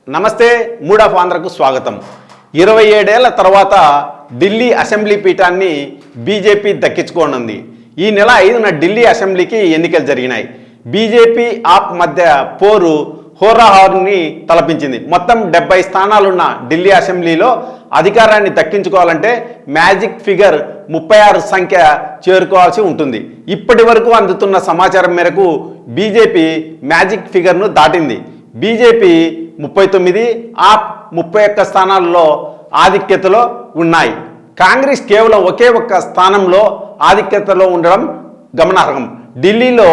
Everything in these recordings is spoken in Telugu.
నమస్తే మూడ్ ఆఫ్ ఆంధ్రకు స్వాగతం. 27 ఏళ్ల తర్వాత ఢిల్లీ అసెంబ్లీ పీఠాన్ని బీజేపీ దక్కించుకోనుంది. ఈ నెల 5న ఢిల్లీ అసెంబ్లీకి ఎన్నికలు జరిగినాయి. బీజేపీ ఆప్ మధ్య పోరు హోరాహోరీని తలపించింది. మొత్తం 70 స్థానాలున్న ఢిల్లీ అసెంబ్లీలో అధికారాన్ని దక్కించుకోవాలంటే మ్యాజిక్ ఫిగర్ 36 సంఖ్య చేరుకోవాల్సి ఉంటుంది. ఇప్పటి వరకు అందుతున్న సమాచారం మేరకు బీజేపీ మ్యాజిక్ ఫిగర్ను దాటింది. బీజేపీ 39, ఆప్ 31 స్థానాల్లో ఆధిక్యతలో ఉన్నాయి. కాంగ్రెస్ కేవలం ఒకే ఒక్క స్థానంలో ఆధిక్యతలో ఉండడం గమనార్హం. ఢిల్లీలో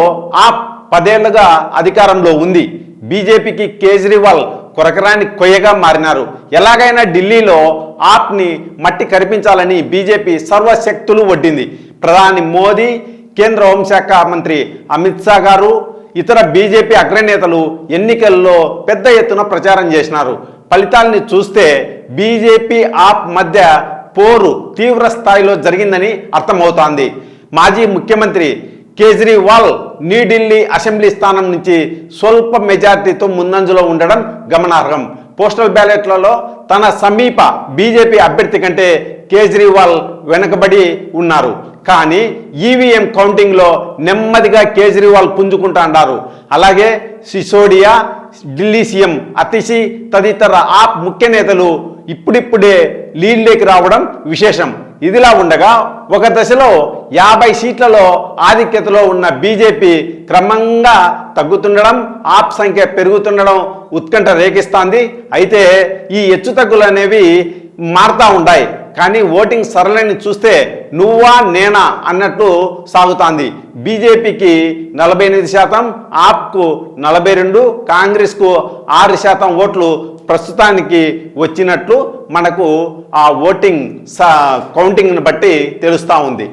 ఆప్ 10 ఏళ్లుగా అధికారంలో ఉంది. బీజేపీకి కేజ్రీవాల్ కొరకరాని కొయ్యగా మారినారు. ఎలాగైనా ఢిల్లీలో ఆప్ని మట్టి కరిపించాలని బీజేపీ సర్వశక్తులు ఒడ్డింది. ప్రధాని మోదీ, కేంద్ర హోంశాఖ మంత్రి అమిత్ షా గారు, ఇతర బీజేపీ అగ్రనేతలు ఎన్నికల్లో పెద్ద ఎత్తున ప్రచారం చేసినారు. ఫలితాలని చూస్తే బీజేపీ ఆప్ మధ్య పోరు తీవ్ర స్థాయిలో జరిగిందని అర్థమవుతోంది. మాజీ ముఖ్యమంత్రి కేజ్రీవాల్ న్యూఢిల్లీ అసెంబ్లీ స్థానం నుంచి స్వల్ప మెజార్టీతో ముందంజలో ఉండడం గమనార్హం. పోస్టల్ బ్యాలెట్లలో తన సమీప బీజేపీ అభ్యర్థి కంటే కేజ్రీవాల్ వెనుకబడి ఉన్నారు. కానీ ఈవీఎం కౌంటింగ్లో నెమ్మదిగా కేజ్రీవాల్ పుంజుకుంటా అన్నారు. అలాగే సిసోడియా, ఢిల్లీ సీఎం అతిషి తదితర ఆప్ ముఖ్య నేతలు ఇప్పుడిప్పుడే లీడ్లోకి రావడం విశేషం. ఇదిలా ఉండగా ఒక దశలో 50 సీట్లలో ఆధిక్యతలో ఉన్న బీజేపీ క్రమంగా తగ్గుతుండడం, ఆప్ సంఖ్య పెరుగుతుండడం ఉత్కంఠ రేగిస్తోంది. అయితే ఈ హెచ్చుతగ్గులు అనేవి మారుతూ ఉంటాయి. కానీ ఓటింగ్ సరళిని చూస్తే నువ్వా నేనా అన్నట్టు సాగుతోంది. బీజేపీకి 48%, ఆప్కు 42%, కాంగ్రెస్కు 6% ఓట్లు ప్రస్తుతానికి వచ్చినట్లు మనకు ఆ ఓటింగ్ కౌంటింగ్ను బట్టి తెలుస్తూ ఉంది.